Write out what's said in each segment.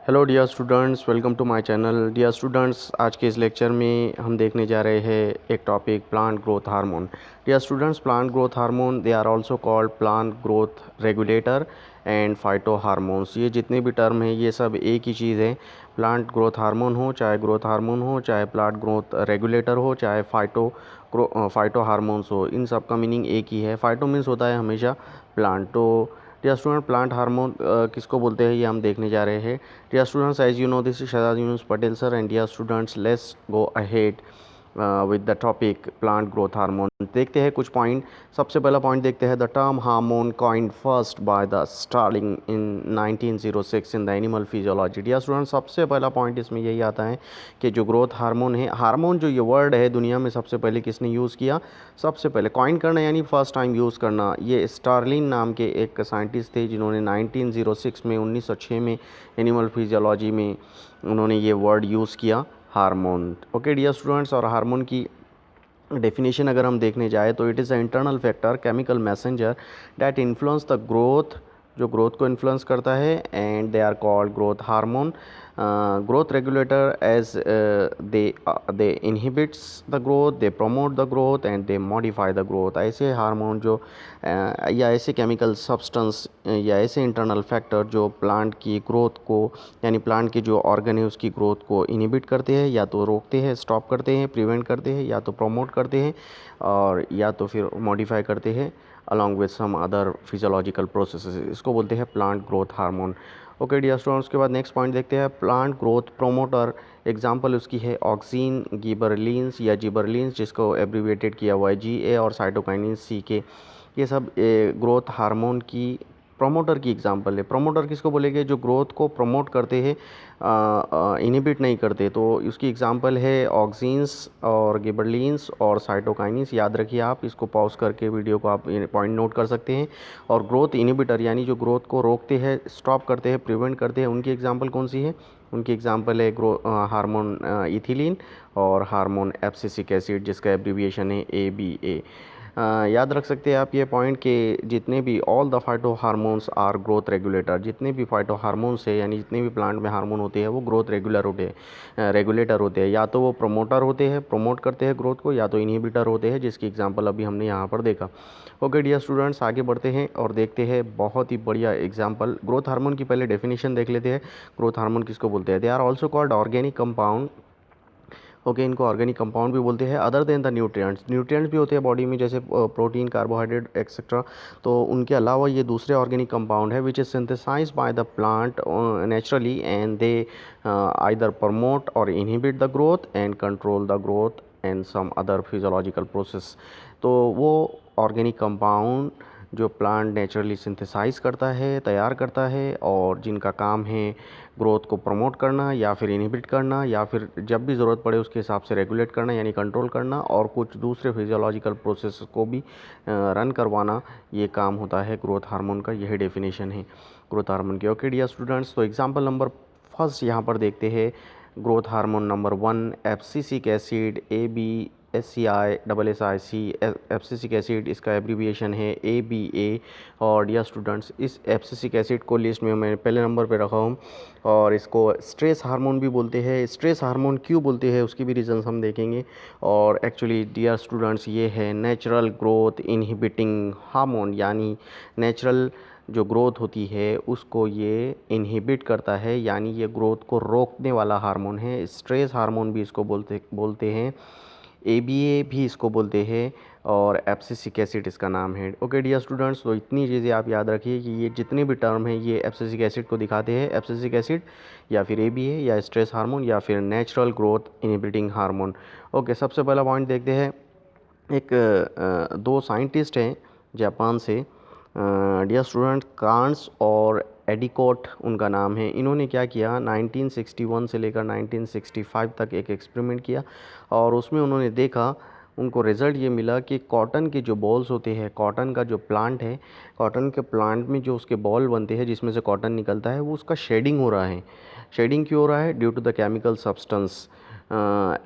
Hello dear students, welcome to my channel. Dear students, आज के इस लेक्चर में हम देखने जा रहे हैं एक topic plant growth hormone. Dear students, plant growth hormone they are also called plant growth regulator and phytohormones. ये जितने भी टर्म हैं ये सब एक ही चीज़ है। प्लांट ग्रोथ हार्मोन हो, चाहे ग्रोथ हार्मोन हो, चाहे प्लांट ग्रोथ रेगुलेटर हो, चाहे फाइटो हार्मोन्स हो, इन सब का मीनिंग एक ही है। फाइटो मीन्स होता है हमेशा प्लांट। तो डियर स्टूडेंट, प्लांट हार्मोन किसको बोलते हैं ये हम देखने जा रहे हैं। Dear students, as you know, this is Shahzad Yunus Patel sir, and dear students, let's go ahead with the topic plant growth hormone. देखते हैं कुछ पॉइंट। सबसे पहला पॉइंट देखते हैं, the term hormone coined first by the Starling in 1906 in the animal physiology. Dear student, सबसे पहला point इसमें यही आता है कि जो ग्रोथ हार्मोन है, हार्मोन जो ये वर्ड है दुनिया में सबसे पहले किसने यूज़ किया? सबसे पहले कॉइन करना यानी फर्स्ट टाइम यूज़ करना, ये स्टार्लिन नाम के एक साइंटिस्ट थे जिन्होंने 1906 में 1906 में एनिमल फिजियोलॉजी में उन्होंने ये वर्ड यूज़ किया, हार्मोन। ओके डियर स्टूडेंट्स, और हार्मोन की डेफिनेशन अगर हम देखने जाए तो it is a internal factor, chemical messenger that influence the growth, जो ग्रोथ को इन्फ्लुएंस करता है, and they are called growth hormone. Growth regulator as they inhibits the growth, they promote the growth and they modify the growth. ऐसे hormone जो या ऐसे chemical substance या ऐसे इंटरनल फैक्टर जो प्लांट की ग्रोथ को, यानी प्लांट के जो ऑर्गन है उसकी ग्रोथ को इनहिबिट करते हैं, या तो रोकते हैं, स्टॉप करते हैं, प्रिवेंट करते हैं, या तो प्रमोट करते हैं, और या तो फिर मॉडिफाई करते हैं along with some other physiological processes. इसको बोलते हैं plant growth hormone. Okay dear students, उसके बाद नेक्स्ट पॉइंट देखते हैं, प्लांट ग्रोथ प्रोमोटर। एग्जांपल उसकी है ऑक्सिन, गिबरलिन्स या जिबरलिन्स, जिसको एब्रीविएटेड किया हुआ है GA, और साइटोकाइनिन CK। ये सब ग्रोथ हार्मोन की प्रोमोटर की एग्जांपल है। प्रोमोटर किसको बोलेंगे? जो ग्रोथ को प्रमोट करते हैं, इनहिबिट नहीं करते। तो उसकी एग्जांपल है ऑक्सिन्स और गिबरलिन्स और साइटोकाइनिन्स। याद रखिए, आप इसको पॉज करके वीडियो को आप पॉइंट नोट कर सकते हैं। और ग्रोथ इनहिबिटर यानी जो ग्रोथ को रोकते हैं, स्टॉप करते हैं, प्रिवेंट करते हैं, उनकी एग्जांपल कौन सी है? उनकी एग्जांपल है हार्मोन इथिलीन और हार्मोन एब्सिसिक एसिड, जिसका एब्रीविएशन है ABA। याद रख सकते हैं आप ये पॉइंट कि जितने भी all the phytohormones are growth regulator. जितने भी फाइटो हार्मोन्स है यानी जितने भी प्लांट में हार्मोन होते हैं वो ग्रोथ रेगुलेटर होते हैं। या तो वो प्रोमोटर होते हैं, प्रमोट करते हैं ग्रोथ को, या तो इनहिबिटर होते हैं, जिसकी एग्जांपल अभी हमने यहाँ पर देखा। ओके डियर स्टूडेंट्स, आगे बढ़ते हैं और देखते हैं बहुत ही बढ़िया एग्जाम्पल। ग्रोथ हार्मोन की पहले डेफिनेशन देख लेते हैं। ग्रोथ हार्मोन किसको बोलते हैं? They are also called organic compound. Okay, इनको ऑर्गेनिक कंपाउंड भी बोलते हैं। अदर देन द न्यूट्रिएंट्स भी होते हैं बॉडी में, जैसे प्रोटीन, कार्बोहाइड्रेट एक्सेट्रा। तो उनके अलावा ये दूसरे ऑर्गेनिक कंपाउंड है which is synthesize by the plant naturally, and they either promote और inhibit the growth and control the growth and some other physiological process. तो वो ऑर्गेनिक कंपाउंड जो प्लांट नेचुरली सिंथेसाइज करता है, तैयार करता है, और जिनका काम है ग्रोथ को प्रमोट करना या फिर इनहिबिट करना, या फिर जब भी ज़रूरत पड़े उसके हिसाब से रेगुलेट करना यानी कंट्रोल करना, और कुछ दूसरे फिजियोलॉजिकल प्रोसेस को भी रन करवाना, ये काम होता है ग्रोथ हार्मोन का। यही डेफिनेशन है ग्रोथ हार्मोन की। ओके डियर स्टूडेंट्स, तो एग्जाम्पल नंबर फर्स्ट यहाँ पर देखते हैं। Growth hormone number 1 abscisic acid, ABSCI abscisic acid, इसका एब्रीविएशन है ABA। और डियर स्टूडेंट्स, इस एब्सिसिक एसिड को लिस्ट में मैं पहले नंबर पे रखा हूँ, और इसको स्ट्रेस हार्मोन भी बोलते हैं। स्ट्रेस हार्मोन क्यों बोलते हैं उसकी भी रीजंस हम देखेंगे। और एक्चुअली डियर स्टूडेंट्स, ये है नेचुरल ग्रोथ इनहिबिटिंग हार्मोन, यानी नेचुरल जो ग्रोथ होती है उसको ये इनहिबिट करता है, यानी ये ग्रोथ को रोकने वाला हार्मोन है। स्ट्रेस हार्मोन भी इसको बोलते हैं, ABA भी इसको बोलते हैं, और एब्सिसिक एसिड इसका नाम है। ओके डियर स्टूडेंट्स, तो इतनी चीज़ें आप याद रखिए कि ये जितने भी टर्म हैं ये एब्सिसिक एसिड को दिखाते हैं। एब्सिसिक एसिड या फिर ABA या स्ट्रेस हार्मोन या फिर natural growth inhibiting hormone. Okay, सबसे पहला पॉइंट देखते हैं। एक दो साइंटिस्ट हैं जापान से, डियर स्टूडेंट, कांस और एडिकोट उनका नाम है। इन्होंने क्या किया, 1961 से लेकर 1965 तक एक एक्सपेरिमेंट किया, और उसमें उन्होंने देखा, उनको रिज़ल्ट ये मिला कि कॉटन के जो बॉल्स होते हैं, कॉटन का जो प्लांट है, कॉटन के प्लांट में जो उसके बॉल बनते हैं जिसमें से कॉटन निकलता है, वो उसका शेडिंग हो रहा है। शेडिंग क्यों हो रहा है? Due to the chemical substance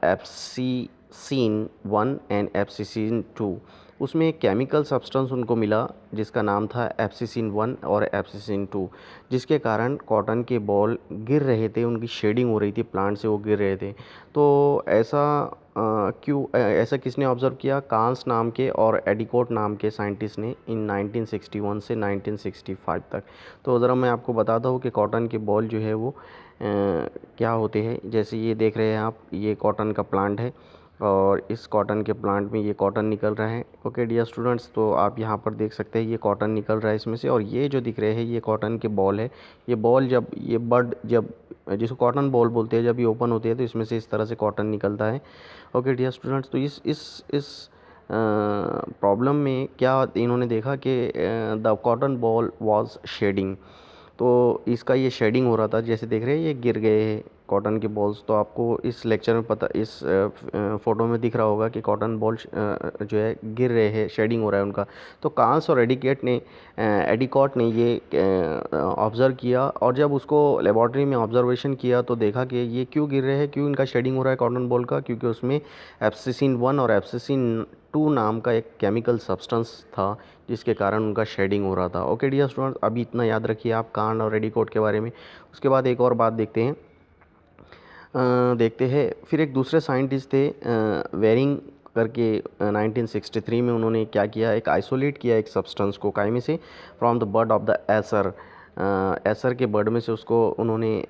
abscisin 1 and abscisin 2। उसमें एक केमिकल सब्सटेंस उनको मिला जिसका नाम था एब्सिसिन 1 और एब्सिसिन 2, जिसके कारण कॉटन के बॉल गिर रहे थे, उनकी शेडिंग हो रही थी, प्लांट से वो गिर रहे थे। तो ऐसा किसने ऑब्ज़र्व किया? कांस नाम के और एडिकोट नाम के साइंटिस्ट ने इन 1961 से 1965 तक। तो ज़रा मैं आपको बताता हूँ कि कॉटन के बॉल जो है वो क्या होते हैं। जैसे ये देख रहे हैं आप, ये कॉटन का प्लांट है और इस कॉटन के प्लांट में ये कॉटन निकल रहा है। ओके डियर स्टूडेंट्स, तो आप यहाँ पर देख सकते हैं ये कॉटन निकल रहा है इसमें से, और ये जो दिख रहे हैं ये कॉटन के बॉल है। ये बॉल जब ये बड जब जिसको कॉटन बॉल बोलते हैं, जब ये ओपन होती है तो इसमें से इस तरह से कॉटन निकलता है। ओके डियर स्टूडेंट्स, तो इस प्रॉब्लम में क्या इन्होंने देखा कि the cotton ball was shedding. तो इसका ये शेडिंग हो रहा था, जैसे देख रहे हैं ये गिर गए हैं कॉटन के बॉल्स। तो आपको इस लेक्चर में पता, इस फ़ोटो में दिख रहा होगा कि कॉटन बॉल जो है गिर रहे हैं, शेडिंग हो रहा है उनका। तो कांस और एडिकॉट ने ये ऑब्ज़र्व किया, और जब उसको लेबॉर्ट्री में ऑब्जर्वेशन किया तो देखा कि ये क्यों गिर रहे हैं, क्यों इनका शेडिंग हो रहा है कॉटन बॉल का, क्योंकि उसमें एब्सिसिन 1 और एब्सिसिन 2 नाम का एक केमिकल सब्सटेंस था जिसके कारण उनका शेडिंग हो रहा था। ओके डियर स्टूडेंट्स, अभी इतना याद रखिए आप कान और एडिकोट के बारे में। उसके बाद एक और बात देखते हैं। फिर एक दूसरे साइंटिस्ट थे वेरिंग करके, 1963 में उन्होंने क्या किया, एक आइसोलेट किया एक सब्सटेंस को कायमे से from the bud of the Acer. Acer के बर्ड में से उसको उन्होंने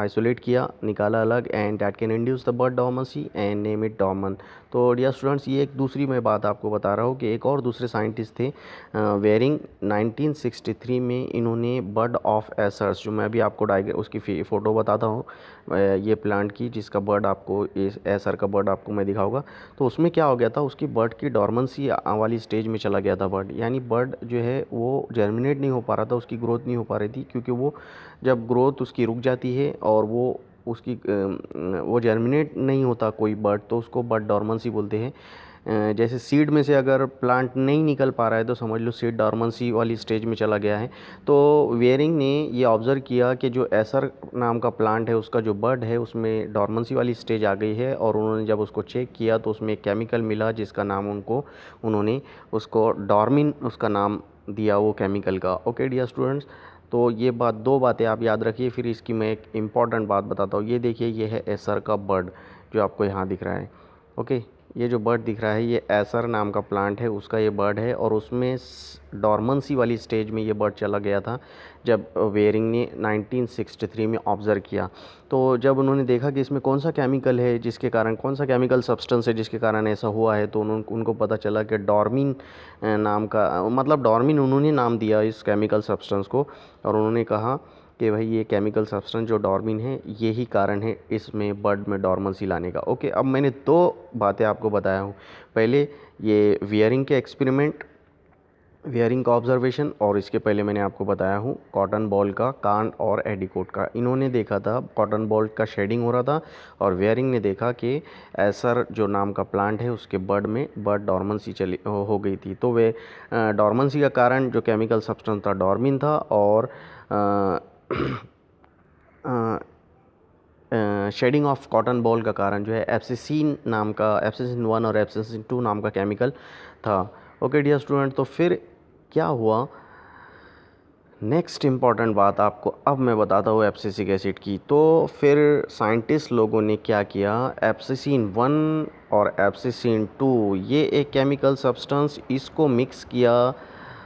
आइसोलेट किया, निकाला अलग, and that can induce the bud dormancy and name it dormin. तो डियर स्टूडेंट्स, ये एक दूसरी मैं बात आपको बता रहा हूँ कि एक और दूसरे साइंटिस्ट थे वेरिंग। 1963 में इन्होंने बर्ड ऑफ एसर्स, जो मैं अभी आपको उसकी फ़ोटो बताता हूँ ये प्लांट की, जिसका बर्ड आपको, इस एसर का बर्ड आपको मैं दिखाऊंगा। तो उसमें क्या हो गया था, उसकी बर्ड की डॉर्मेंसी वाली स्टेज में चला गया था बर्ड, यानी बर्ड जो है वो जर्मिनेट नहीं हो पा रहा था, उसकी ग्रोथ नहीं हो पा रही थी, क्योंकि वो जब ग्रोथ उसकी रुक जाती है और वो जर्मिनेट नहीं होता कोई बर्ड, तो उसको बर्ड डॉर्मेंसी बोलते हैं। जैसे सीड में से अगर प्लांट नहीं निकल पा रहा है तो समझ लो सीड डॉर्मेंसी वाली स्टेज में चला गया है। तो वेयरिंग ने ये ऑब्ज़र्व किया कि जो एसर नाम का प्लांट है उसका जो बर्ड है उसमें डॉर्मेंसी वाली स्टेज आ गई है, और उन्होंने जब उसको चेक किया तो उसमें एक केमिकल मिला जिसका नाम उन्होंने उसको डॉर्मिन उसका नाम दिया वो केमिकल का। ओके डियर स्टूडेंट्स, तो ये दो बातें आप याद रखिए। फिर इसकी मैं एक इम्पॉर्टेंट बात बताता हूँ। ये देखिए, ये है एसर का बर्ड जो आपको यहाँ दिख रहा है। ओके, ये जो बर्ड दिख रहा है ये एसर नाम का प्लांट है, उसका ये बर्ड है, और उसमें डॉर्मेंसी वाली स्टेज में ये बर्ड चला गया था जब वेयरिंग ने 1963 में ऑब्ज़र्व किया। तो जब उन्होंने देखा कि इसमें कौन सा केमिकल है जिसके कारण, कौन सा केमिकल सब्सटेंस है जिसके कारण ऐसा हुआ है, तो उनको पता चला कि डॉर्मिन नाम का, मतलब डॉर्मिन उन्होंने नाम दिया इस केमिकल सब्सटेंस को, और उन्होंने कहा कि भाई ये केमिकल सब्सटेंस जो डॉर्मिन है यही कारण है इसमें बर्ड में डॉर्मेंसी लाने का। ओके, अब मैंने दो बातें आपको बताया हूँ। पहले ये वियरिंग के एक्सपेरिमेंट, वियरिंग का ऑब्जर्वेशन, और इसके पहले मैंने आपको बताया हूँ कॉटन बॉल का, कान और एडिकोट का। इन्होंने देखा था कॉटन बॉल का शेडिंग हो रहा था, और वियरिंग ने देखा कि एसर जो नाम का प्लांट है उसके बर्ड में बर्ड डॉर्मेंसी हो गई थी। तो वे डॉर्मेंसी का कारण जो केमिकल सब्सटेंस था डॉर्मिन था, और शेडिंग ऑफ कॉटन बॉल का कारण जो है एब्सिसिन 1 और एब्सिसिन 2 नाम का केमिकल था। ओके डियर स्टूडेंट, तो फिर क्या हुआ, नेक्स्ट इम्पॉर्टेंट बात आपको अब मैं बताता हूँ एब्सिसिक एसिड की। तो फिर साइंटिस्ट लोगों ने क्या किया, एब्सिसिन 1 और एब्सिसिन 2 ये एक केमिकल सब्सटेंस, इसको मिक्स किया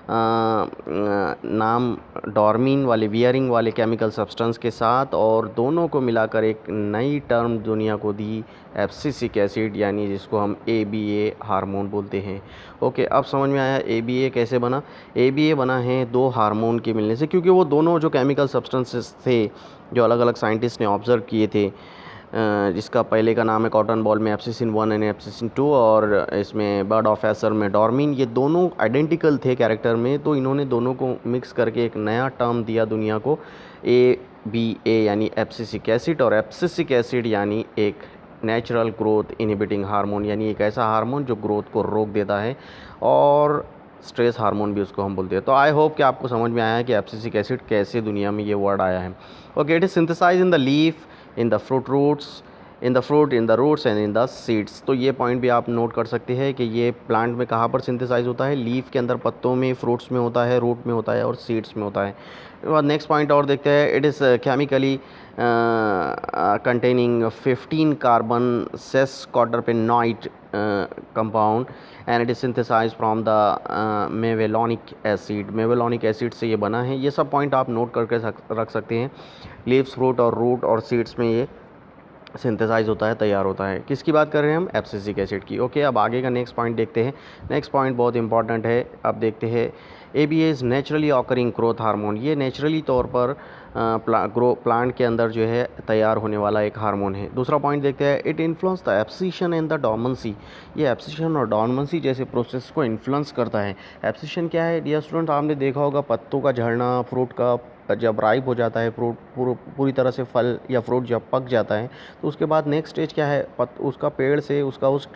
नाम डॉर्मिन वाले, वियरिंग वाले केमिकल सब्सटेंस के साथ, और दोनों को मिलाकर एक नई टर्म दुनिया को दी, एब्सिसिक एसिड, यानी जिसको हम ABA हार्मोन बोलते हैं। ओके, अब समझ में आया ABA कैसे बना। ABA बना है दो हार्मोन के मिलने से, क्योंकि वो दोनों जो केमिकल सब्सटेंसेस थे जो अलग अलग साइंटिस्ट ने ऑब्ज़र्व किए थे, जिसका पहले का नाम है कॉटन बॉल में एब्सिसिन 1 एंड एब्सिसिन 2, और इसमें बर्ड ऑफ एसर में डॉर्मिन, ये दोनों आइडेंटिकल थे कैरेक्टर में। तो इन्होंने दोनों को मिक्स करके एक नया टर्म दिया दुनिया को, ABA यानी एब्सिसिक एसिड, और एब्सिसिक एसिड यानी एक नेचुरल ग्रोथ इनहिबिटिंग हार्मोन, यानी एक ऐसा हार्मोन जो ग्रोथ को रोक देता है, और स्ट्रेस हार्मोन भी उसको हम बोलते हैं। तो आई होप कि आपको समझ में आया है कि एब्सिसिक एसिड कैसे दुनिया में ये वर्ड आया है। Okay, it is synthesize in the leaf, in the fruit roots, in the fruit, in the roots and in the seeds. तो ये पॉइंट भी आप नोट कर सकते हैं कि ये प्लांट में कहाँ पर सिंथेसाइज होता है, लीफ के अंदर, पत्तों में, फ्रूट्स में होता है, रूट में होता है और सीड्स में होता है। उसके बाद नेक्स्ट पॉइंट और देखते हैं, it is chemically containing 15 carbon sesquiterpenoid compound and it is synthesized from the mevalonic acid। mevalonic acid से ये बना है। ये सब पॉइंट आप नोट करके रख सकते हैं। लीव्स, फ्रूट और रूट और सीड्स में ये सिंथेसाइज होता है, तैयार होता है। किसकी बात कर रहे हैं हम? एब्सिसिक एसिड की। ओके, अब आगे का नेक्स्ट पॉइंट देखते हैं। नेक्स्ट पॉइंट बहुत इंपॉर्टेंट है। अब देखते हैं, ABA is naturally occurring growth hormone. ये नेचुरली तौर पर प्लांट के अंदर जो है तैयार होने वाला एक हार्मोन है। दूसरा पॉइंट देखते हैं, it influence the abscission and the dormancy. ये एब्सिशन और डॉर्मेंसी जैसे प्रोसेस को इन्फ्लुएंस करता है। एब्सिशन क्या है डियर स्टूडेंट? आपने देखा होगा पत्तों का झड़ना, फ्रूट का जब राइप हो जाता है, फ्रूट पूरी तरह से फल या फ्रूट जब पक जाता है, तो उसके बाद नेक्स्ट स्टेज क्या है? उसका पेड़ से, उसका उस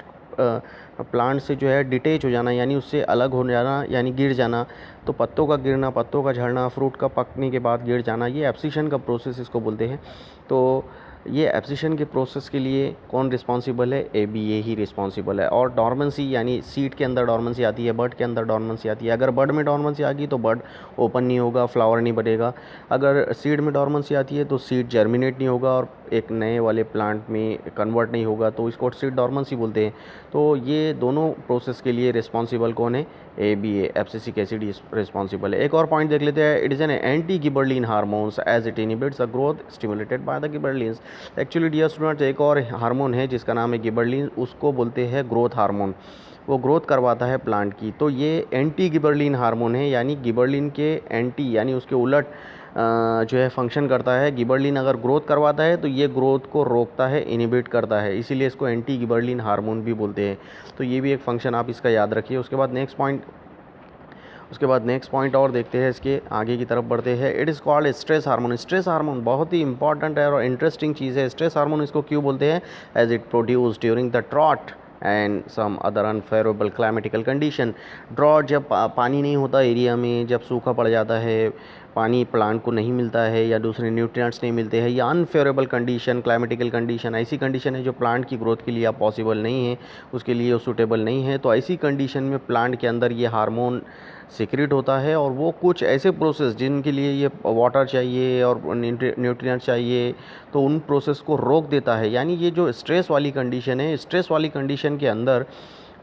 प्लांट से जो है डिटेच हो जाना, यानी उससे अलग हो जाना, यानी गिर जाना। तो पत्तों का गिरना, पत्तों का झड़ना, फ्रूट का पकने के बाद गिर जाना, ये एब्सिशन का प्रोसेस इसको बोलते हैं। तो ये एब्सिशन के प्रोसेस के लिए कौन रिस्पॉन्सिबल है? ABA ही रिस्पॉन्सिबल है। और डॉर्मेंसी, यानी सीड के अंदर डॉर्मेंसी आती है, बड के अंदर डॉर्मेंसी आती है। अगर बड में डॉर्मेंसी आ गई तो बड ओपन नहीं होगा, फ्लावर नहीं बनेगा। अगर सीड में डॉर्मेंसी आती है तो सीड जर्मिनेट नहीं होगा और एक नए वाले प्लांट में कन्वर्ट नहीं होगा, तो इसको सीड डॉर्मेंसी बोलते हैं। तो ये दोनों प्रोसेस के लिए रिस्पॉन्सिबल कौन है? ABA, एब्सिसिक एसिड रिस्पॉन्सिबल है। एक और पॉइंट देख लेते हैं, it is an anti gibberellin hormones as it inhibits the growth stimulated by the gibberellins. Actually dear students, एक और हार्मोन है जिसका नाम है गिबरलिन, उसको बोलते हैं ग्रोथ हार्मोन। वो ग्रोथ करवाता है प्लांट की। तो ये एंटी गिबरलिन हार्मोन है, यानी गिबरलिन के एंटी, यानी उसके उलट जो है फंक्शन करता है। गिबरलिन अगर ग्रोथ करवाता है तो ये ग्रोथ को रोकता है, इनिबिट करता है, इसीलिए इसको एंटी गिबरलिन हार्मोन भी बोलते हैं। तो ये भी एक फंक्शन आप इसका याद रखिए। उसके बाद नेक्स्ट पॉइंट और देखते हैं, इसके आगे की तरफ बढ़ते हैं। It is called stress hormone. Stress hormone बहुत ही इंपॉर्टेंट है और इंटरेस्टिंग चीज़ है। स्ट्रेस हार्मोन इसको क्यों बोलते हैं? As it produce during the drought and some other unfavourable climatical condition. Drought, जब पानी नहीं होता एरिया में, जब सूखा पड़ जाता है, पानी प्लांट को नहीं मिलता है या दूसरे न्यूट्रिएंट्स नहीं मिलते हैं, या अनफेवरेबल कंडीशन, क्लाइमेटिकल कंडीशन, ऐसी कंडीशन है जो प्लांट की ग्रोथ के लिए आप पॉसिबल नहीं है, उसके लिए सूटेबल नहीं है। तो ऐसी कंडीशन में प्लांट के अंदर ये हार्मोन सीक्रेट होता है और वो कुछ ऐसे प्रोसेस जिनके लिए ये वाटर चाहिए और न्यूट्रिएंट्स चाहिए, तो उन प्रोसेस को रोक देता है। यानी ये जो स्ट्रेस वाली कंडीशन है, स्ट्रेस वाली कंडीशन के अंदर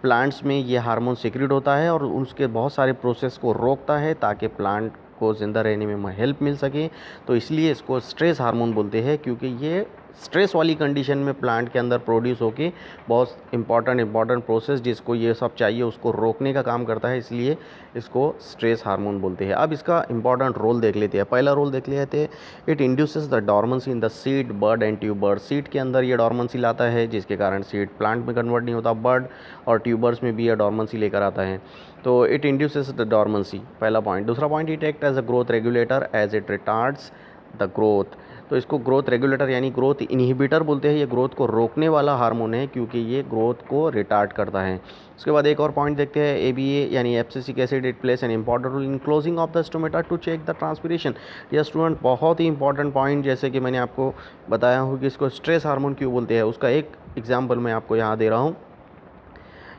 प्लांट्स में ये हार्मोन सीक्रेट होता है और उसके बहुत सारे प्रोसेस को रोकता है ताकि प्लांट को ज़िंदा रहने में हेल्प मिल सके। तो इसलिए इसको स्ट्रेस हार्मोन बोलते हैं, क्योंकि ये स्ट्रेस वाली कंडीशन में प्लांट के अंदर प्रोड्यूस होके बहुत इंपॉर्टेंट प्रोसेस जिसको ये सब चाहिए उसको रोकने का काम करता है, इसलिए इसको स्ट्रेस हार्मोन बोलते हैं। अब इसका इंपॉर्टेंट रोल देख लेते हैं। पहला रोल देख लेते हैं, it induces the dormancy in the seed, bird and tuber. Seed के अंदर ये डॉर्मेंसी लाता है जिसके कारण सीड प्लांट में कन्वर्ट नहीं होता, बर्ड और ट्यूबर्स में भी ये डॉर्मेंसी लेकर आता है। तो इट इंड्यूसेस द डॉर्मेंसी, पहला पॉइंट। दूसरा point, it act as a growth regulator as it retards the growth. तो इसको ग्रोथ रेगुलेटर यानी ग्रोथ इनहिबिटर बोलते हैं। ये ग्रोथ को रोकने वाला हार्मोन है क्योंकि ये ग्रोथ को रिटार्ड करता है। उसके बाद एक और पॉइंट देखते हैं, ABA यानी abscisic acid, it plays an important role in closing of the stomata to check the transpiration. यह स्टूडेंट बहुत ही इंपॉर्टेंट पॉइंट, जैसे कि मैंने आपको बताया हूँ कि इसको स्ट्रेस हार्मोन क्यों बोलते हैं, उसका एक एग्जाम्पल मैं आपको यहाँ दे रहा हूँ।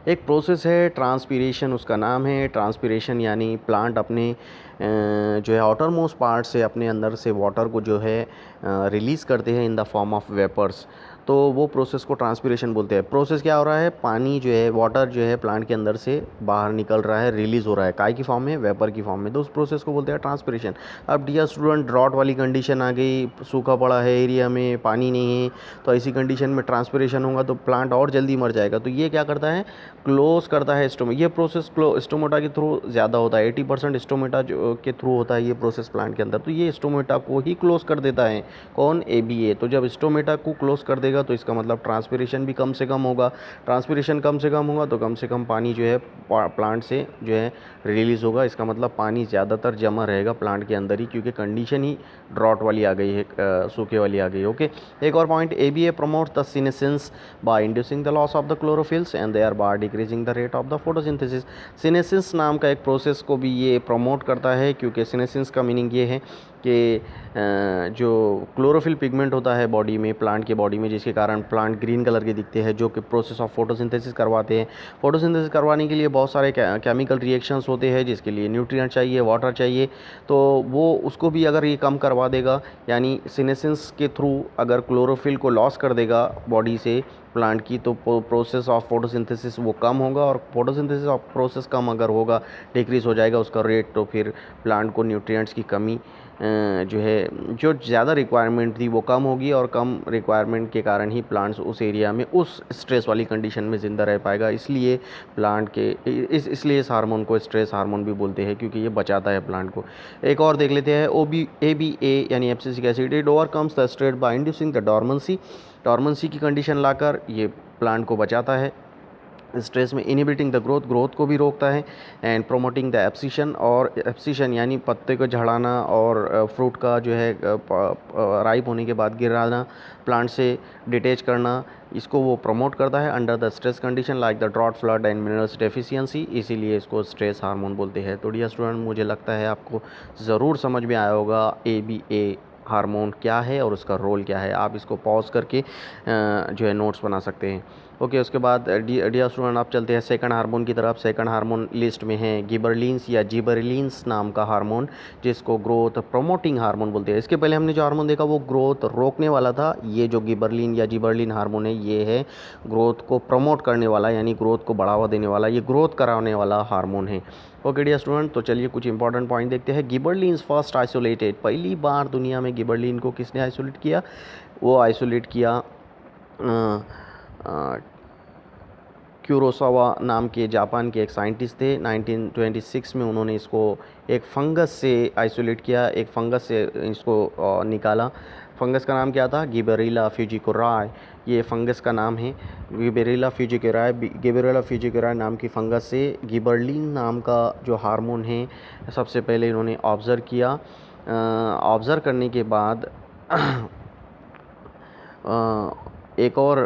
एक प्रोसेस है ट्रांसपीरेशन, उसका नाम है ट्रांसपीरेशन, यानी प्लांट अपने जो है आउटर मोस्ट पार्ट से अपने अंदर से वाटर को जो है रिलीज़ करते हैं in the form of vapours. तो वो प्रोसेस को ट्रांसपीरेशन बोलते हैं। प्रोसेस क्या हो रहा है? पानी जो है, वाटर जो है प्लांट के अंदर से बाहर निकल रहा है, रिलीज़ हो रहा है, काय की फॉर्म में? वेपर की फॉर्म में। तो उस प्रोसेस को बोलते हैं ट्रांसपीरेशन। अब डियर स्टूडेंट, ड्रॉट वाली कंडीशन आ गई, सूखा पड़ा है एरिया में, पानी नहीं है, तो ऐसी कंडीशन में ट्रांसपीरेशन होगा तो प्लांट और जल्दी मर जाएगा। तो ये क्या करता है? क्लोज करता है स्टोमेटा। ये प्रोसेस स्टोमेटा के थ्रू ज़्यादा होता है, 80% स्टोमेटा जो के थ्रू होता है ये प्रोसेस प्लांट के अंदर। तो ये स्टोमेटा को ही क्लोज कर देता है। कौन? ABA। तो जब स्टोमेटा को क्लोज कर देगा तो इसका मतलब ट्रांसपीरेशन भी कम से कम होगा। ट्रांसपीरेशन कम से कम होगा तो कम से कम पानी जो है प्लांट से जो है रिलीज़ होगा। इसका मतलब पानी ज़्यादातर जमा रहेगा प्लांट के अंदर ही, क्योंकि कंडीशन ही ड्रॉट वाली आ गई है, सूखे वाली आ गई। ओके, एक और point, ABA promotes the senescence by inducing the loss of the chlorophylls and thereby decreasing the rate of the photosynthesis. Senescence नाम का एक प्रोसेस को भी ये प्रमोट करता है, क्योंकि सीनेसेंस का मीनिंग ये है कि जो क्लोरोफिल पिगमेंट होता है बॉडी में, प्लांट के बॉडी में, जिसके कारण प्लांट ग्रीन कलर के दिखते हैं, जो कि प्रोसेस ऑफ फोटोसिंथेसिस करवाते हैं। फोटोसिंथेसिस करवाने के लिए बहुत सारे केमिकल रिएक्शंस होते हैं, जिसके लिए न्यूट्रिएंट चाहिए, वाटर चाहिए, तो वो उसको भी अगर ये कम करवा देगा, यानी सीनेसेंस के थ्रू अगर क्लोरोफिल को लॉस कर देगा बॉडी से प्लांट की, तो प्रोसेस ऑफ फोटोसिंथेसिस वो कम होगा, और फोटोसिंथेसिस ऑफ प्रोसेस कम अगर होगा, डिक्रीज हो जाएगा उसका रेट, तो फिर प्लांट को न्यूट्रिएंट्स की कमी जो है, जो ज़्यादा रिक्वायरमेंट थी वो कम होगी, और कम रिक्वायरमेंट के कारण ही प्लांट्स उस एरिया में उस स्ट्रेस वाली कंडीशन में ज़िंदा रह पाएगा। इसलिए प्लांट के इसलिए इस हार्मोन को स्ट्रेस हार्मोन भी बोलते हैं, क्योंकि ये बचाता है प्लांट को। एक और देख लेते हैं, ABA यानी abscisic acid, it overcomes the stress by inducing the dormancy की कंडीशन लाकर ये प्लांट को बचाता है स्ट्रेस में। इनिबिटिंग द ग्रोथ को भी रोकता है, एंड प्रोमोटिंग द एब्सिशन, और एब्सिशन यानी पत्ते को झड़ाना और फ्रूट का जो है राइप होने के बाद गिराना, प्लांट से डिटेच करना, इसको वो प्रमोट करता है under the stress condition like the drought, flood and minerals deficiency, इसीलिए इसको स्ट्रेस हार्मोन बोलते हैं। तो डियर स्टूडेंट, मुझे लगता है आपको ज़रूर समझ में आया होगा ABA हार्मोन क्या है और उसका रोल क्या है। आप इसको पॉज करके जो है नोट्स बना सकते हैं। ओके, उसके बाद डियर स्टूडेंट, आप चलते हैं सेकंड हार्मोन की तरफ। सेकंड हार्मोन लिस्ट में है गिबरलिन्स या जिबरलिन्स नाम का हार्मोन, जिसको ग्रोथ प्रमोटिंग हार्मोन बोलते हैं। इसके पहले हमने जो हार्मोन देखा वो ग्रोथ रोकने वाला था। ये जो गिबरलिन या जिबरलिन हार्मोन है, ये है ग्रोथ को प्रमोट करने वाला, यानी ग्रोथ को बढ़ावा देने वाला, ये ग्रोथ कराने वाला हार्मोन है। ओके डियर स्टूडेंट, तो चलिए कुछ इंपॉर्टेंट पॉइंट देखते हैं। गिबरलिन्स फर्स्ट आइसोलेटेड, पहली बार दुनिया में गिबरलिन को किसने आइसोलेट किया? वो आइसोलेट किया क्यूरोसावा नाम के जापान के एक साइंटिस्ट थे। 1926 में उन्होंने इसको एक फंगस से आइसोलेट किया, एक फंगस से इसको निकाला। फंगस का नाम क्या था? गिबेरेला फ्यूजिकोराई, ये फंगस का नाम है। गिबेरेला फ्यूजिकोराई नाम की फंगस से गिबरलिन नाम का जो हार्मोन है सबसे पहले इन्होंने ऑब्ज़र्व किया। ऑब्ज़र्व करने के बाद एक और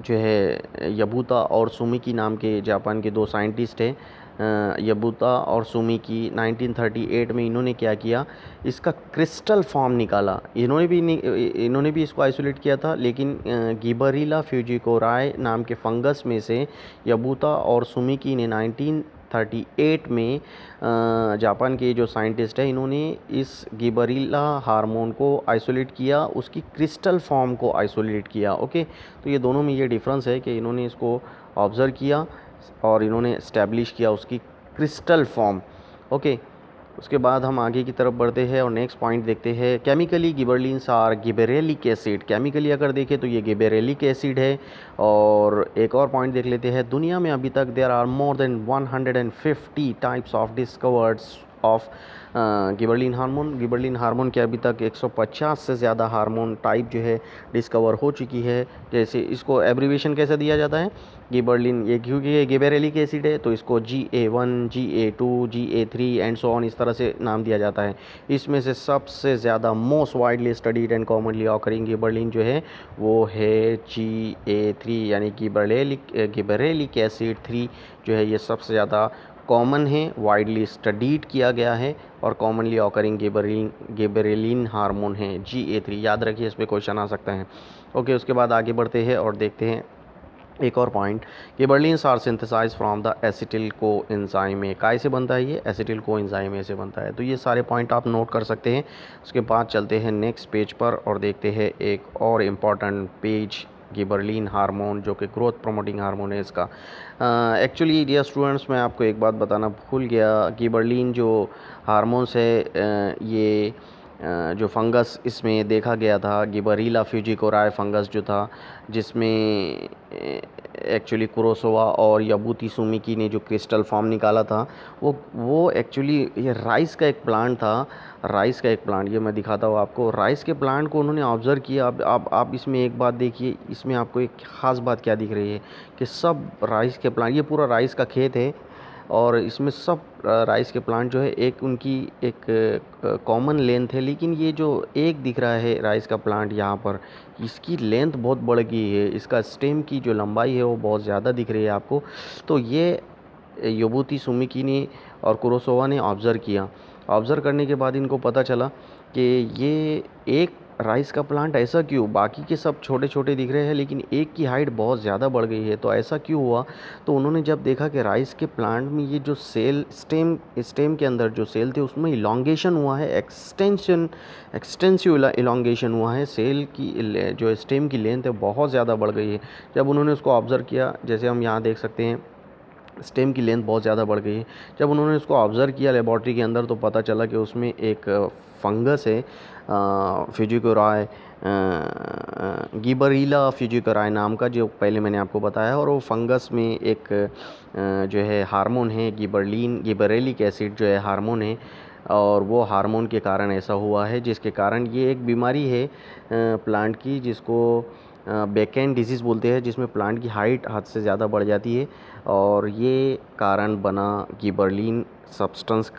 जो है यबूता और सुमिकी नाम के जापान के दो साइंटिस्ट हैं। यबूता और सुमिकी 1938 में इन्होंने क्या किया, इसका क्रिस्टल फॉर्म निकाला। इन्होंने भी इसको आइसोलेट किया था, लेकिन गिबरेला फ्यूजिकोराई नाम के फंगस में से यबूता और सुमिकी ने 1938 में जापान के जो साइंटिस्ट है, इन्होंने इस गिबरेला हार्मोन को आइसोलेट किया, उसकी क्रिस्टल फॉर्म को आइसोलेट किया। ओके, तो ये दोनों में ये डिफरेंस है कि इन्होंने इसको ऑब्ज़र्व किया और इन्होंने इस्टेब्लिश किया उसकी क्रिस्टल फॉर्म। ओके, उसके बाद हम आगे की तरफ बढ़ते हैं और नेक्स्ट पॉइंट देखते हैं। Chemically gibberellins are gibberellic acid, chemically अगर देखें तो ये गिबेरेलिक एसिड है। और एक और पॉइंट देख लेते हैं, दुनिया में अभी तक there are more than 150 types of discovereds of gibberellin hormone के अभी तक 150 से ज़्यादा हार्मोन टाइप जो है डिस्कवर हो चुकी है। जैसे इसको एब्रीविएशन कैसे दिया जाता है, गिबरलिन, ये क्योंकि ये गिबेरेलिक एसिड है तो इसको GA1, GA2, GA3 and so on इस तरह से नाम दिया जाता है। इसमें से सबसे ज़्यादा most widely studied and commonly occurring gibberellin जो है वो है GA3, यानी गिबरेलिक एसिड 3 जो है ये सबसे ज़्यादा कॉमन है, वाइडली स्टडीड किया गया है और कॉमनली ऑकरिंग गिबरेलिन हार्मोन है GA3। याद रखिए, इस पर क्वेश्चन आ सकता है। ओके, उसके बाद आगे बढ़ते हैं और देखते हैं एक और point. Gibberellins are synthesize from the acetyl coenzyme, काय से बनता है ये? एसिटिल को एंजाइम से बनता है। तो ये सारे पॉइंट आप नोट कर सकते हैं। उसके बाद चलते हैं नेक्स्ट पेज पर और देखते हैं एक और इम्पॉर्टेंट पेज, गिबरलिन हार्मोन जो कि ग्रोथ प्रमोटिंग हार्मोन है इसका। एक्चुअली डियर स्टूडेंट्स, मैं आपको एक बात बताना भूल गया। गिबरलिन जो हार्मोन्स है ये जो फंगस इसमें देखा गया था, गिबरेला फ्यूजिकोराई फंगस जो था, जिसमें एक्चुअली कुरोसावा और याबुती सुमिकी ने जो क्रिस्टल फॉर्म निकाला था, वो एक्चुअली ये राइस का एक प्लांट था। राइस का एक प्लांट, ये मैं दिखाता हूँ आपको। राइस के प्लांट को उन्होंने ऑब्ज़र्व किया। अब आप इसमें एक बात देखिए, इसमें आपको एक ख़ास बात क्या दिख रही है कि सब राइस के प्लांट, ये पूरा राइस का खेत है और इसमें सब राइस के प्लांट जो है एक उनकी एक कॉमन लेंथ है, लेकिन ये जो एक दिख रहा है राइस का प्लांट यहाँ पर, इसकी लेंथ बहुत बढ़ गई है, इसका स्टेम की जो लंबाई है वो बहुत ज़्यादा दिख रही है आपको। तो ये याबुती सुमिकी ने और कुरोसावा ने ऑब्ज़र्व किया। ऑब्ज़र्व करने के बाद इनको पता चला कि ये एक राइस का प्लांट ऐसा क्यों, बाकी के सब छोटे छोटे दिख रहे हैं लेकिन एक की हाइट बहुत ज़्यादा बढ़ गई है, तो ऐसा क्यों हुआ। तो उन्होंने जब देखा कि राइस के प्लांट में ये जो सेल स्टेम के अंदर जो सेल थे उसमें इलॉन्गेशन हुआ है, एक्सटेंसिव इलॉन्गेशन हुआ है, सेल की जो स्टेम की लेंथ है बहुत ज़्यादा बढ़ गई है। जब उन्होंने उसको ऑब्ज़र्व किया, जैसे हम यहाँ देख सकते हैं स्टेम की लेंथ बहुत ज़्यादा बढ़ गई है। जब उन्होंने उसको ऑब्ज़र्व किया लेबॉर्ट्री के अंदर, तो पता चला कि उसमें एक फंगस है, फ्यूजिकोराई गिबरेलिया फ्यूजिकोराई नाम का, जो पहले मैंने आपको बताया। और वो फंगस में एक जो है हार्मोन है गिबरेलिक एसिड जो है हार्मोन है, और वो हार्मोन के कारण ऐसा हुआ है, जिसके कारण ये एक बीमारी है प्लांट की, जिसको बैकएंड डिजीज़ बोलते हैं, जिसमें प्लांट की हाइट हद से ज़्यादा बढ़ जाती है, और ये कारण बना गिबरलिन सब्सटेंस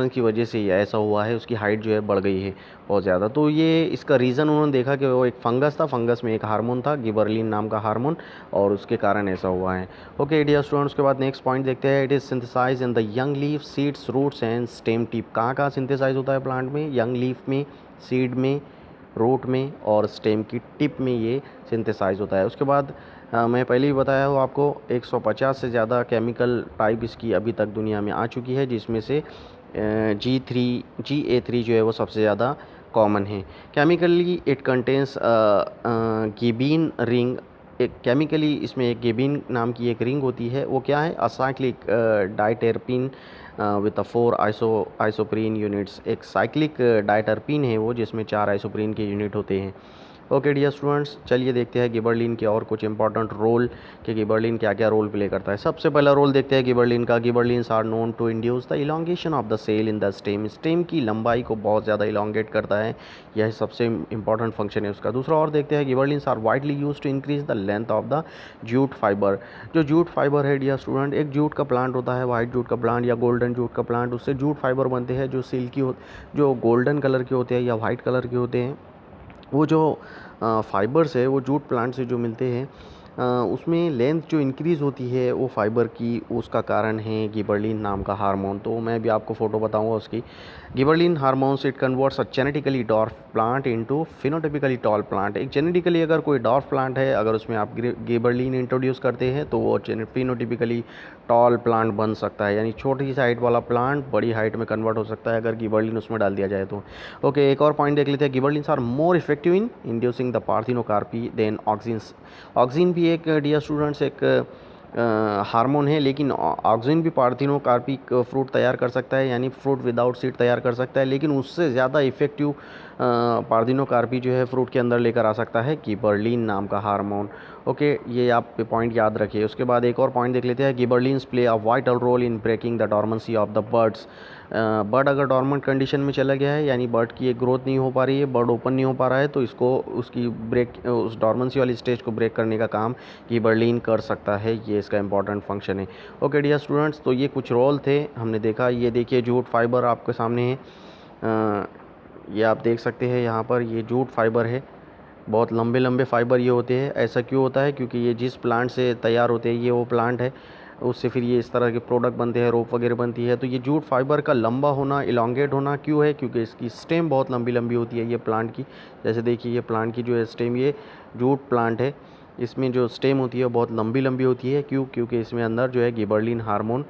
की वजह से ये ऐसा हुआ है, उसकी हाइट जो है बढ़ गई है बहुत ज़्यादा। तो ये इसका रीज़न उन्होंने देखा कि वो एक फंगस था, फंगस में एक हार्मोन था गिबरलिन नाम का हार्मोन, और उसके कारण ऐसा हुआ है। ओके डियर स्टूडेंट्स, उसके बाद नेक्स्ट पॉइंट देखते हैं। It is synthesize in the young leaf, seeds, roots and stem tip. कहाँ कहाँ सिंथेसाइज होता है प्लांट में? यंग लीफ में, सीड में, रूट में और स्टेम की टिप में ये सिंथेसाइज होता है। उसके बाद मैं पहले ही बताया हूँ आपको 150 से ज़्यादा केमिकल टाइप इसकी अभी तक दुनिया में आ चुकी है, जिसमें से GA3 जो है वो सबसे ज़्यादा कॉमन है। Chemically it contains gibbane ring. एक केमिकली इसमें एक गिबीन नाम की एक रिंग होती है, वो क्या है? Acyclic diterpene with 4 isoprene units. एक साइक्लिक डाइटरपिन है वो, जिसमें 4 आइसोप्रीन के यूनिट होते हैं। ओके डियर स्टूडेंट्स, चलिए देखते हैं गिबरलिन के और कुछ इंपॉर्टेंट रोल कि गिबरलिन क्या क्या रोल प्ले करता है। सबसे पहला रोल देखते हैं गिबरलिन का। Gibberellins are known to induce the elongation of the cell in the stem. Stem की लंबाई को बहुत ज़्यादा इलॉन्गेट करता है, यह सबसे इंपॉर्टेंट फंक्शन है उसका। दूसरा और देखते हैं, gibberellins are widely use to increase the length of the jute fibre. जो जूट फाइबर है डियर स्टूडेंट, एक जूट का प्लांट होता है, वाइट जूट का प्लांट या गोल्डन जूट का प्लांट, उससे जूट फाइबर बनते हैं जो सिल्की जो गोल्डन कलर के होते हैं या वाइट कलर के होते हैं। वो जो फाइबर्स है वो जूट प्लांट से जो मिलते हैं, उसमें लेंथ जो इंक्रीज़ होती है वो फाइबर की, उसका कारण है गिबरलिन नाम का हार्मोन। तो मैं भी आपको फ़ोटो बताऊंगा उसकी। Gibberellin hormones it converts a genetically dwarf plant into phenotypically tall plant. एक जेनेटिकली अगर कोई डॉर्फ प्लांट है, अगर उसमें आप गिबरलिन इंट्रोड्यूस करते हैं तो वो फिनोटिपिकली टॉल प्लांट बन सकता है, यानी छोटी सी हाइट वाला प्लांट बड़ी हाइट में कन्वर्ट हो सकता है अगर गिबरलिन उसमें डाल दिया जाए तो। ओके, एक और पॉइंट देख लेते हैं। Gibberellins are more effective in inducing the parthenocarpy than auxins. Auxin भी एक डियर स्टूडेंट्स एक हार्मोन है, लेकिन ऑक्सिन भी पार्थिनोकार्पिक फ्रूट तैयार कर सकता है, यानी फ्रूट विदाउट सीड तैयार कर सकता है, लेकिन उससे ज़्यादा इफेक्टिव पार्थिनोकार्पी जो है फ्रूट के अंदर लेकर आ सकता है गिबरलिन नाम का हार्मोन। ओके, ये आप पॉइंट याद रखिए। उसके बाद एक और पॉइंट देख लेते हैं। Gibberellins play a vital role in breaking the dormancy of the buds. Bud अगर डॉर्मेंट कंडीशन में चला गया है, यानी बर्ड की एक ग्रोथ नहीं हो पा रही है, बर्ड ओपन नहीं हो पा रहा है, तो इसको उस डॉर्मेंसी वाली स्टेज को ब्रेक करने का काम गिबरलिन कर सकता है। ये इसका इंपॉर्टेंट फंक्शन है। ओके डियर स्टूडेंट्स, तो ये कुछ रोल थे हमने देखा। ये देखिए जूट फाइबर आपके सामने है, ये आप देख सकते हैं यहाँ पर, ये जूट फाइबर है। बहुत लंबे लंबे फाइबर ये होते हैं। ऐसा क्यों होता है? क्योंकि ये जिस प्लांट से तैयार होते हैं, ये वो प्लांट है, उससे फिर ये इस तरह के प्रोडक्ट बनते हैं, रोप वगैरह बनती है। तो ये जूट फाइबर का लंबा होना, इलॉन्गेट होना क्यों है? क्योंकि इसकी स्टेम बहुत लंबी लंबी होती है ये प्लांट की। जैसे देखिए ये प्लांट की जो है स्टेम, ये जूट प्लांट है, इसमें जो स्टेम होती है बहुत लंबी लंबी होती है। क्यों? क्योंकि इसमें अंदर जो है गिबरलिन हार्मोन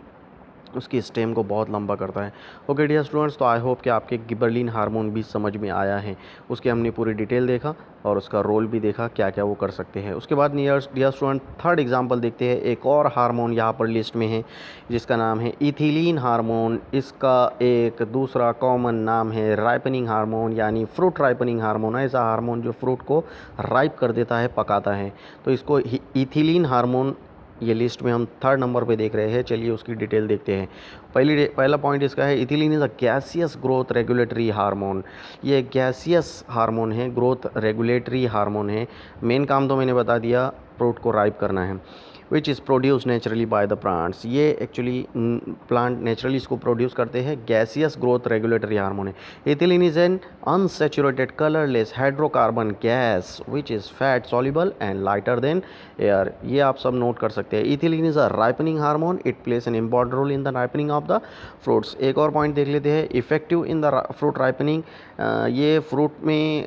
उसकी स्टेम को बहुत लंबा करता है। ओके डियर स्टूडेंट्स, तो आई होप कि आपके गिबरलिन हार्मोन भी समझ में आया है। उसके हमने पूरी डिटेल देखा और उसका रोल भी देखा, क्या क्या वो कर सकते हैं। उसके बाद डियर स्टूडेंट थर्ड एग्जांपल देखते हैं। एक और हार्मोन यहाँ पर लिस्ट में है जिसका नाम है इथिलीन हार्मोन। इसका एक दूसरा कॉमन नाम है राइपनिंग हार्मोन, यानी फ्रूट राइपनिंग हार्मोन। ऐसा हार्मोन जो फ्रूट को राइप कर देता है, पकाता है। तो इसको इथिलीन हार्मोन ये लिस्ट में हम थर्ड नंबर पे देख रहे हैं। चलिए उसकी डिटेल देखते हैं। पहला पॉइंट इसका है, ethylene is a gaseous growth regulatory hormone. ये गैसियस हार्मोन है, ग्रोथ रेगुलेटरी हार्मोन है। मेन काम तो मैंने बता दिया, फ्रूट को राइप करना है। Which is produce naturally by the plants. ये एक्चुअली प्लांट नेचुरली इसको प्रोड्यूस करते हैं। गैसियस ग्रोथ रेगुलेटरी हार्मोन है। Ethylene is an unsaturated colourless hydrocarbon gas which is fat soluble and lighter than air. ये आप सब नोट कर सकते हैं। Ethylene is a ripening hormone, it plays an important role in the ripening of the fruits. एक और point देख लेते हैं, effective in the fruit ripening. ये फ्रूट में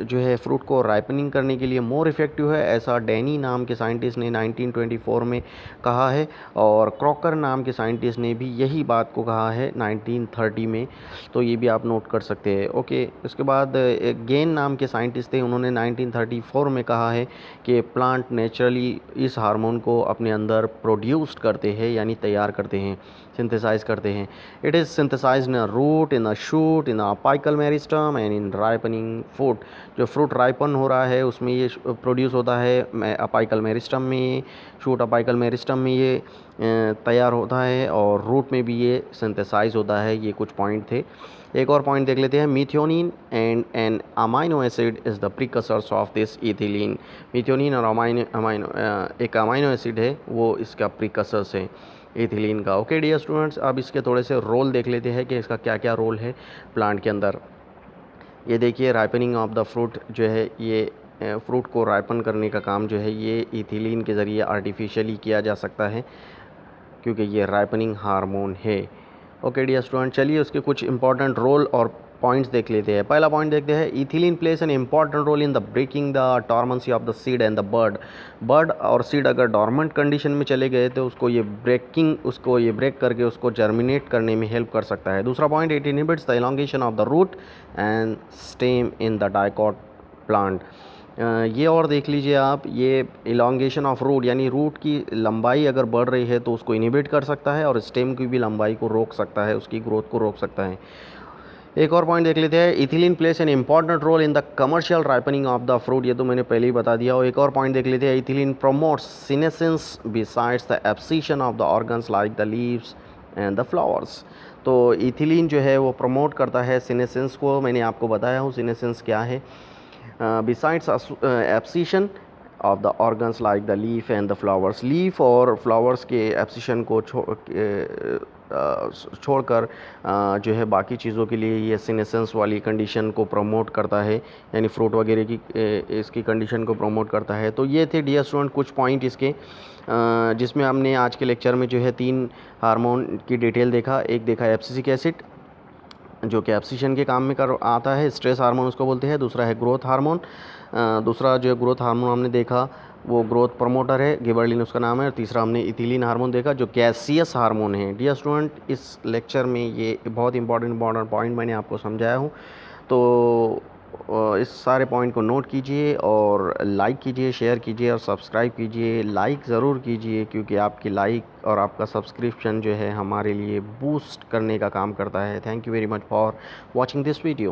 जो है फ्रूट को राइपनिंग करने के लिए मोर इफेक्टिव है, ऐसा डैनी नाम के साइंटिस्ट ने 1924 में कहा है, और क्रॉकर नाम के साइंटिस्ट ने भी यही बात को कहा है 1930 में। तो ये भी आप नोट कर सकते हैं। ओके, उसके बाद एक गेन नाम के साइंटिस्ट थे, उन्होंने 1934 में कहा है कि प्लांट नेचुरली इस हार्मोन को अपने अंदर प्रोड्यूस करते हैं, यानी तैयार करते हैं, सिंथेसाइज करते हैं। It is synthesize in a root, in a shoot, in a apical meristem and in ripening fruit. जो फ्रूट राइपन हो रहा है उसमें ये प्रोड्यूस होता है, अपाइकल मेरिस्टम में, शूट अपाइकल मेरिस्टम में ये तैयार होता है, और रूट में भी ये सिंथेसाइज होता है। ये कुछ पॉइंट थे। एक और पॉइंट देख लेते हैं, methionine and an amino acid is the precursors of this ethylene. Methionine और अमाइनो एक अमाइनो एसिड है, वो इसका प्रीकसर्स है इथिलीन का। ओके डियर स्टूडेंट्स, अब इसके थोड़े से रोल देख लेते हैं कि इसका क्या क्या रोल है प्लांट के अंदर। ये देखिए, राइपनिंग ऑफ द फ्रूट जो है, ये फ्रूट को राइपन करने का काम जो है ये इथिलीन के ज़रिए आर्टिफिशियली किया जा सकता है, क्योंकि ये राइपनिंग हार्मोन है। ओके डियर स्टूडेंट, चलिए उसके कुछ इंपॉर्टेंट रोल और पॉइंट्स देख लेते हैं। पहला पॉइंट देखते हैं, ethylene plays an important role in the breaking the dormancy of the seed and the bud. Bud और सीड अगर डॉर्मेंट कंडीशन में चले गए तो उसको ये ब्रेक करके उसको जर्मिनेट करने में हेल्प कर सकता है। दूसरा point, it inhibits the elongation of the root and stem in the dicot plant. ये और देख लीजिए आप, ये इलॉन्गेशन ऑफ रूट, यानी रूट की लंबाई अगर बढ़ रही है तो उसको इनहिबिट कर सकता है, और स्टेम की भी लंबाई को रोक सकता है, उसकी ग्रोथ को रोक सकता है। एक और पॉइंट देख लेते हैं, ethylene plays an important role in the commercial ripening of the fruit. ये तो मैंने पहले ही बता दिया। और एक और पॉइंट देख लेते हैं, ethylene promotes senescence besides the abscission of the organs like the leaves and the flowers. तो इथिलीन जो है वो प्रमोट करता है सीनेसेंस को। मैंने आपको बताया हूँ सीनेसेंस क्या है। Besides abscission of the organs like the leaf and the flowers. Leaf और फ्लावर्स के एब्सिशन को छोड़कर जो है बाकी चीज़ों के लिए ये सीनेसेंस वाली कंडीशन को प्रमोट करता है, यानी फ्रूट वगैरह की इसकी कंडीशन को प्रमोट करता है। तो ये थे डियर स्टूडेंट कुछ पॉइंट इसके, जिसमें हमने आज के लेक्चर में जो है 3 हार्मोन की डिटेल देखा। एक देखा एब्सिसिक एसिड, जो कि एब्सिशन के काम में आता है, स्ट्रेस हार्मोन उसको बोलते हैं। दूसरा है ग्रोथ हार्मोन। दूसरा जो ग्रोथ हार्मोन हमने देखा वो ग्रोथ प्रमोटर है, गिबरलिन उसका नाम है। और तीसरा हमने इथिलीन हार्मोन देखा जो गैसियस हार्मोन है। डियर स्टूडेंट, इस लेक्चर में ये बहुत इंपॉर्टेंट पॉइंट मैंने आपको समझाया हूँ। तो इस सारे पॉइंट को नोट कीजिए और लाइक कीजिए, शेयर कीजिए और सब्सक्राइब कीजिए। लाइक ज़रूर कीजिए, क्योंकि आपकी लाइक और आपका सब्सक्रिप्शन जो है हमारे लिए बूस्ट करने का काम करता है। Thank you very much for watching this video.